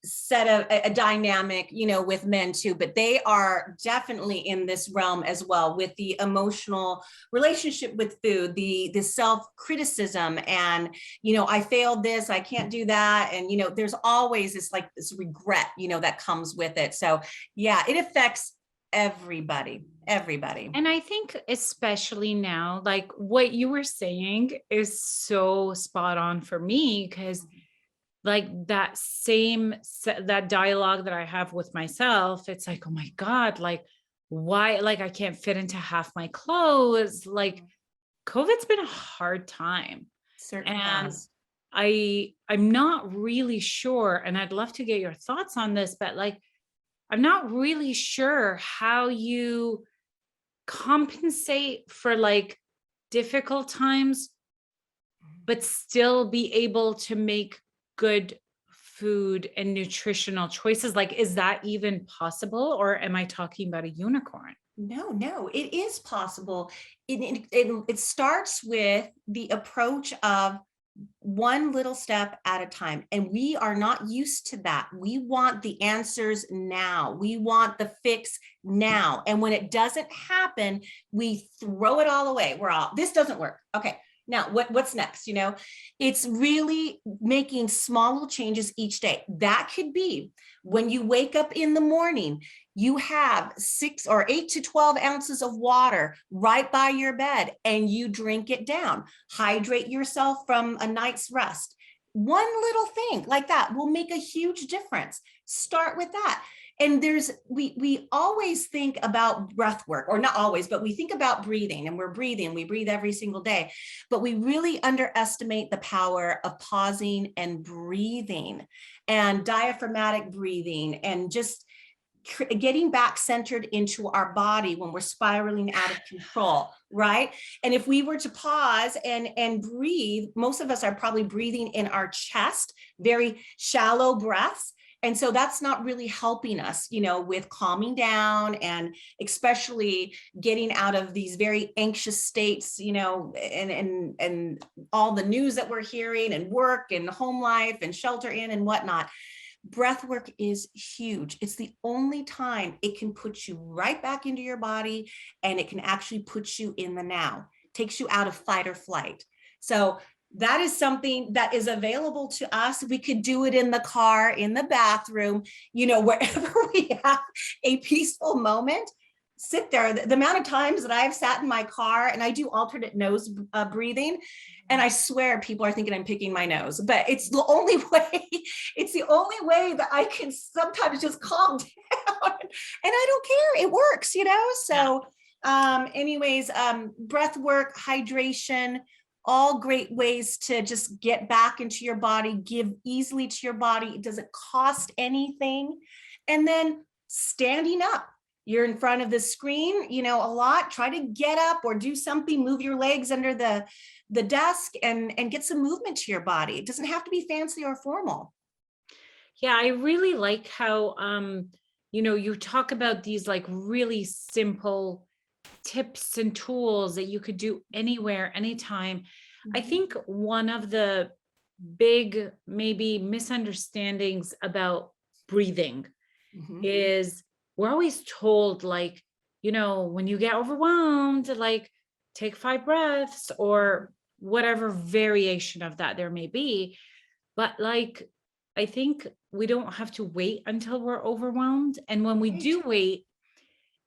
set of a dynamic, with men too, but they are definitely in this realm as well, with the emotional relationship with food, the self-criticism, and, I failed this, I can't do that. And, there's always this regret, that comes with it. So yeah, it affects everybody. And I think especially now, like what you were saying is so spot on for me, because like that dialogue that I have with myself, it's like, oh my God, like why, like I can't fit into half my clothes. Like COVID's been a hard time. Certainly and has. I'm not really sure, and I'd love to get your thoughts on this, but like, I'm not really sure how you compensate for like difficult times, but still be able to make good food and nutritional choices. Like, is that even possible, or am I talking about a unicorn? No, it is possible. It starts with the approach of one little step at a time. And we are not used to that. We want the answers now. We want the fix now. And when it doesn't happen, we throw it all away. This doesn't work. Okay. Now what's next? It's really making small little changes each day. That could be when you wake up in the morning, you have 6 or 8 to 12 ounces of water right by your bed, and you drink it down. Hydrate yourself from a night's rest. One little thing like that will make a huge difference. Start with that. And we always think about breath work, or not always, but we think about breathing, and we breathe every single day, but we really underestimate the power of pausing and breathing, and diaphragmatic breathing, and just getting back centered into our body when we're spiraling out of control, right? And if we were to pause and breathe, most of us are probably breathing in our chest, very shallow breaths. And so that's not really helping us, with calming down, and especially getting out of these very anxious states, and all the news that we're hearing, and work and home life and shelter in and whatnot. Breath work is huge. It's the only time it can put you right back into your body, and it can actually put you in the now, takes you out of fight or flight. So that is something that is available to us. We could do it in the car, in the bathroom, wherever we have a peaceful moment. sit there. The amount of times that I've sat in my car and I do alternate nose breathing, and I swear people are thinking I'm picking my nose, but it's the only way, it's the only way that I can sometimes just calm down. And I don't care. It works, So anyways, breath work, hydration, all great ways to just get back into your body, give easily to your body. It doesn't cost anything. And then standing up. You're in front of the screen, a lot. Try to get up or do something, move your legs under the desk and get some movement to your body. It doesn't have to be fancy or formal. Yeah, I really like how, you talk about these like really simple tips and tools that you could do anywhere, anytime. I think one of the big, maybe misunderstandings about breathing is we're always told, like, when you get overwhelmed, like take 5 breaths or whatever variation of that there may be. But like, I think we don't have to wait until we're overwhelmed. And when we do wait,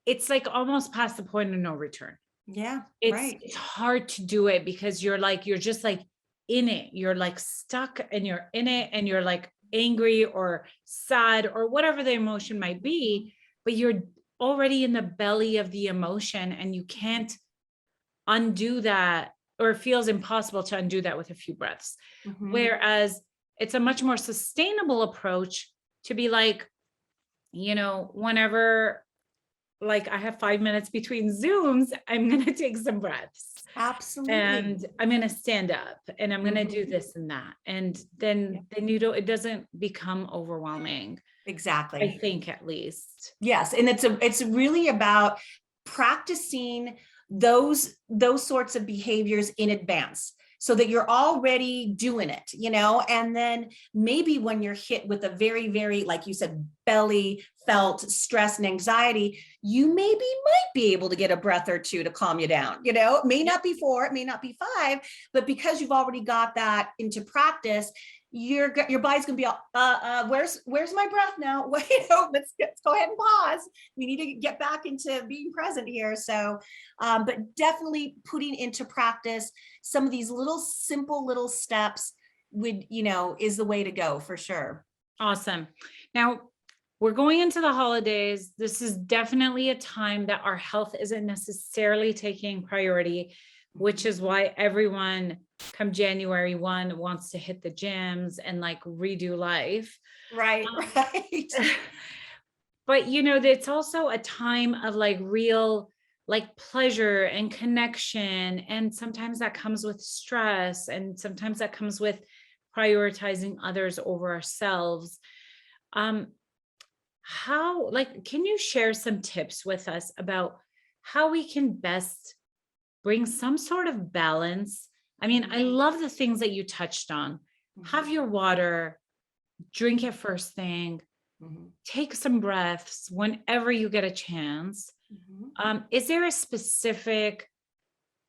it's like almost past the point of no return. Yeah. It's hard to do it because you're just like in it. You're like stuck and you're in it and you're like angry or sad or whatever the emotion might be, but you're already in the belly of the emotion and you can't undo that, or it feels impossible to undo that with a few breaths. Whereas it's a much more sustainable approach to be like, whenever like I have 5 minutes between Zooms, I'm going to take some breaths. Absolutely. And I'm going to stand up and I'm going to do this and that. And then it doesn't become overwhelming. Exactly. I think, at least. Yes. And it's really about practicing those sorts of behaviors in advance, so that you're already doing it, and then maybe when you're hit with a very, very, like you said, belly felt stress and anxiety, you maybe might be able to get a breath or two to calm you down. It may not be 4, it may not be 5, but because you've already got that into practice, your body's gonna be all, where's my breath now? Let's go ahead and pause. We need to get back into being present here. So, but definitely putting into practice some of these simple little steps is the way to go for sure. Awesome. Now we're going into the holidays. This is definitely a time that our health isn't necessarily taking priority, which is why everyone come January 1 wants to hit the gyms and like redo life. Right. But it's also a time of like real like pleasure and connection. And sometimes that comes with stress. And sometimes that comes with prioritizing others over ourselves. Can you share some tips with us about how we can best bring some sort of balance? I mean, I love the things that you touched on. Have your water, drink it first thing, take some breaths whenever you get a chance. Is there a specific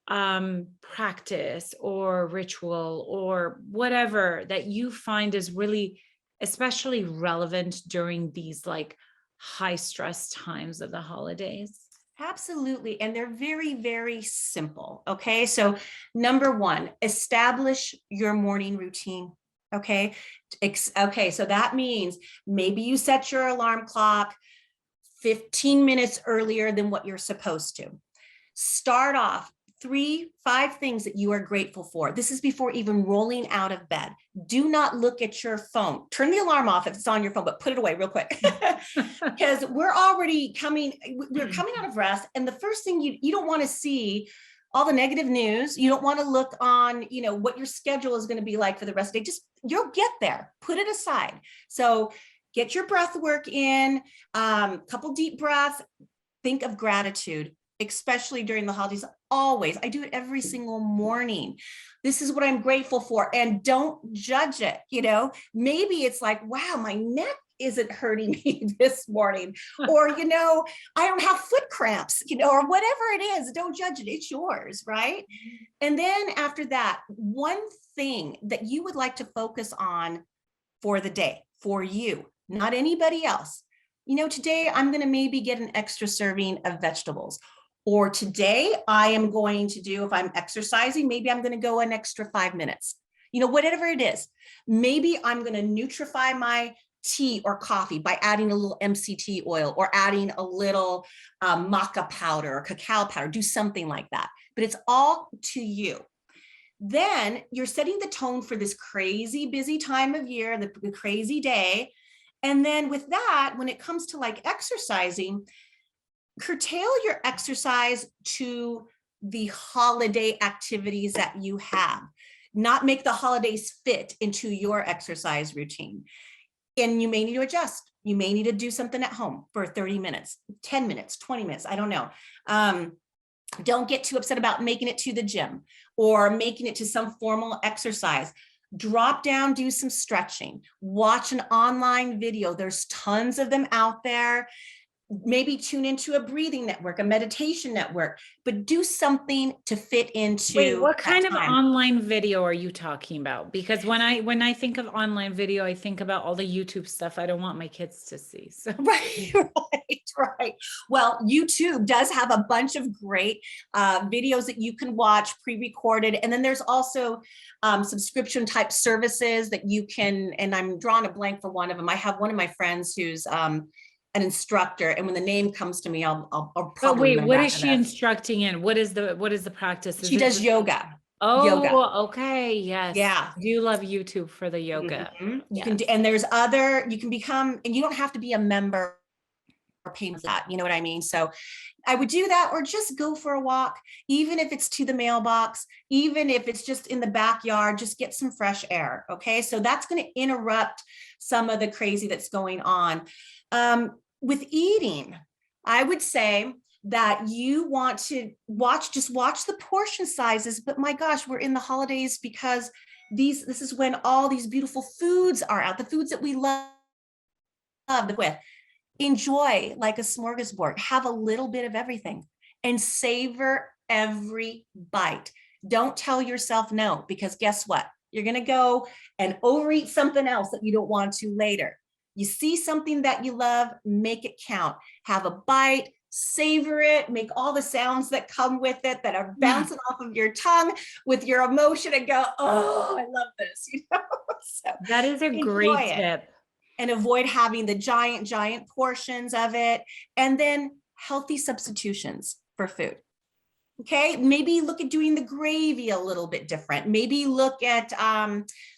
practice or ritual or whatever that you find is really especially relevant during these like high stress times of the holidays? Absolutely. And they're very, very simple. Okay. So number 1, establish your morning routine. Okay. Okay. So that means maybe you set your alarm clock 15 minutes earlier than what you're supposed to. Start off 3, 5 things that you are grateful for. This is before even rolling out of bed. Do not look at your phone. Turn the alarm off if it's on your phone, but put it away real quick. Because we're coming out of rest. And the first thing you don't want to see all the negative news. You don't want to look on, what your schedule is going to be like for the rest of the day. You'll get there. Put it aside. So get your breath work in, couple deep breaths, think of gratitude, especially during the holidays. Always. I do it every single morning. This is what I'm grateful for. And don't judge it. Maybe it's like, wow, my neck isn't hurting me this morning. Or, I don't have foot cramps, or whatever it is. Don't judge it. It's yours. Right. And then after that, one thing that you would like to focus on for the day, for you, not anybody else. today I'm going to maybe get an extra serving of vegetables. Or today I am going to do, if I'm exercising, maybe I'm going to go an extra 5 minutes. Whatever it is. Maybe I'm going to nutrify my tea or coffee by adding a little MCT oil or adding a little maca powder or cacao powder. Do something like that. But it's all to you. Then you're setting the tone for this crazy busy time of year, the crazy day. And then with that, when it comes to like exercising, curtail your exercise to the holiday activities that you have, not make the holidays fit into your exercise routine. And you may need to adjust. You may need to do something at home for 30 minutes, 10 minutes, 20 minutes. I don't know. Don't get too upset about making it to the gym or making it to some formal exercise. Drop down, do some stretching, watch an online video. There's tons of them out there. Maybe tune into a breathing network, a meditation network, but do something to fit into. Wait, what kind of online video are you talking about? Because when I think of online video, I think about all the YouTube stuff I don't want my kids to see. So Right. Well, YouTube does have a bunch of great videos that you can watch pre-recorded. And then there's also subscription type services that you can, and I'm drawing a blank for one of them. I have one of my friends who's an instructor, and when the name comes to me, I'll probably. But wait, what is she instructing in? What is the practice? She does yoga. Oh, yoga. Okay. Yes. Yeah. I do love YouTube for the yoga. Mm-hmm. You can do, and you can become, and you don't have to be a member or pay for that. You know what I mean? So I would do that, or just go for a walk, even if it's to the mailbox, even if it's just in the backyard, just get some fresh air. Okay. So that's going to interrupt some of the crazy that's going on. With eating, I would say that you want to watch the portion sizes, but my gosh, we're in the holidays because this is when all these beautiful foods are out, the foods that we love with. Enjoy like a smorgasbord, have a little bit of everything and savor every bite. Don't tell yourself no, because guess what? You're going to go and overeat something else that you don't want to later. You see something that you love, make it count. Have a bite, savor it, make all the sounds that come with it that are bouncing off of your tongue with your emotion and go, oh, I love this. So that is a great tip. And avoid having the giant portions of it. And then healthy substitutions for food. Okay, maybe look at doing the gravy a little bit different. Maybe look at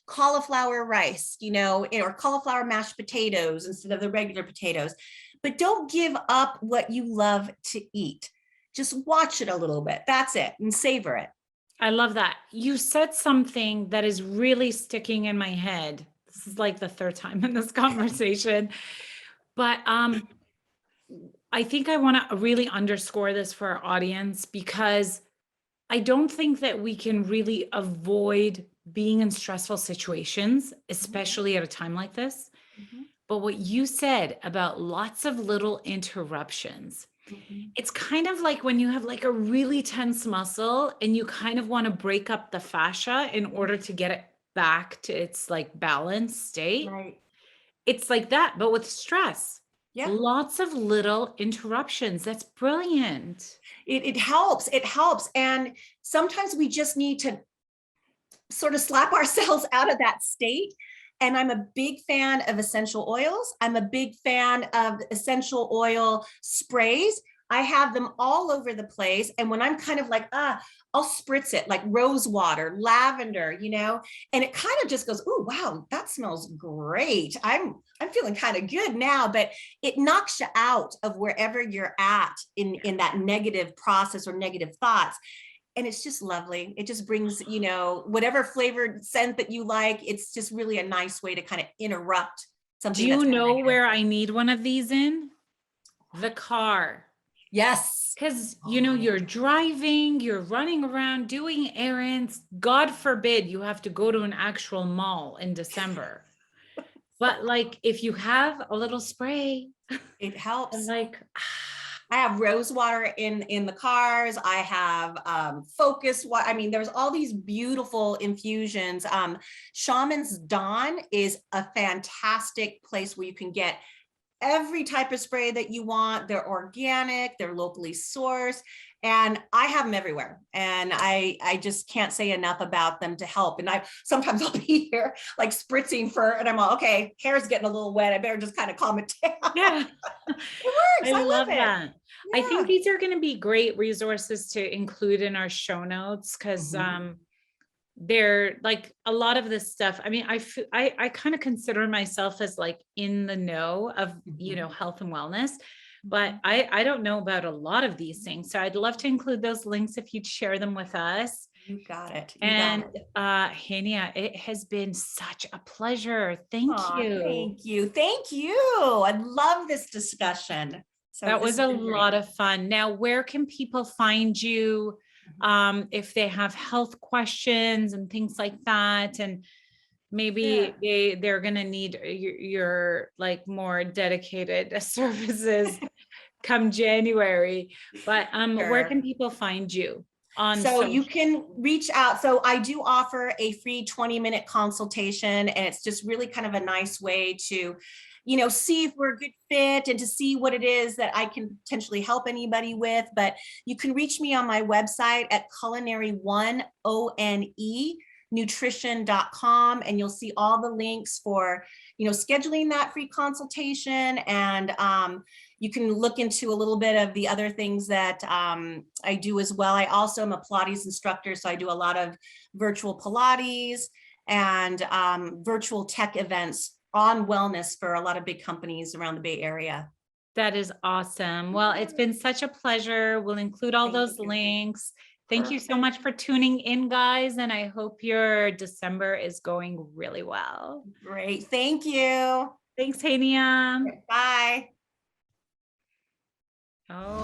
cauliflower rice, or cauliflower mashed potatoes instead of the regular potatoes. But don't give up what you love to eat. Just watch it a little bit. That's it, and savor it. I love that. You said something that is really sticking in my head. This is like the third time in this conversation, but I think I want to really underscore this for our audience, because I don't think that we can really avoid being in stressful situations, especially at a time like this. Mm-hmm. But what you said about lots of little interruptions, it's kind of like when you have like a really tense muscle and you kind of want to break up the fascia in order to get it back to its like balanced state. Right. It's like that, but with stress. Yeah. Lots of little interruptions. That's brilliant. It helps. It helps. And sometimes we just need to sort of slap ourselves out of that state. And I'm a big fan of essential oils. I'm a big fan of essential oil sprays. I have them all over the place. And when I'm kind of like, I'll spritz it like rose water, lavender, and it kind of just goes, oh, wow, that smells great. I'm feeling kind of good now, but it knocks you out of wherever you're at in that negative process or negative thoughts. And it's just lovely. It just brings, whatever flavored scent that you like. It's just really a nice way to kind of interrupt something. Do you know where I need one of these in? The car. Yes. Because, you're driving, you're running around doing errands. God forbid you have to go to an actual mall in December. But like, if you have a little spray, it helps. Like, I have rose water in the cars. I have focus. There's all these beautiful infusions. Shaman's Dawn is a fantastic place where you can get every type of spray that you want. They're organic, they're locally sourced, and I have them everywhere. And I just can't say enough about them to help. And sometimes I'll be here like spritzing fur, and I'm all, okay, hair's getting a little wet. I better just kind of calm it down. Yeah. It works. I love it. that. Yeah. I think these are going to be great resources to include in our show notes, because they're like a lot of this stuff. I mean, I kind of consider myself as like in the know of, you know, health and wellness, but I don't know about a lot of these things. So I'd love to include those links if you'd share them with us. You got it. Heynia, it has been such a pleasure. Thank you. Thank you. Thank you. I love this discussion. So that was a lot of fun. Now, where can people find you if they have health questions and things like that? And maybe they're going to need your like more dedicated services come January. But where can people find you? So you can reach out. So I do offer a free 20-minute consultation, and it's just really kind of a nice way to, you know, see if we're a good fit and to see what it is that I can potentially help anybody with. But you can reach me on my website at culinary1nutrition.com, and you'll see all the links for, you know, scheduling that free consultation. And you can look into a little bit of the other things that I do as well. I also am a Pilates instructor, so I do a lot of virtual Pilates and virtual tech events on wellness for a lot of big companies around the Bay Area. That is awesome. Well, it's been such a pleasure. We'll include all those links. Thank you so much for tuning in, guys. And I hope your December is going really well. Great. Thank you. Thanks, Heynia. Bye. Oh.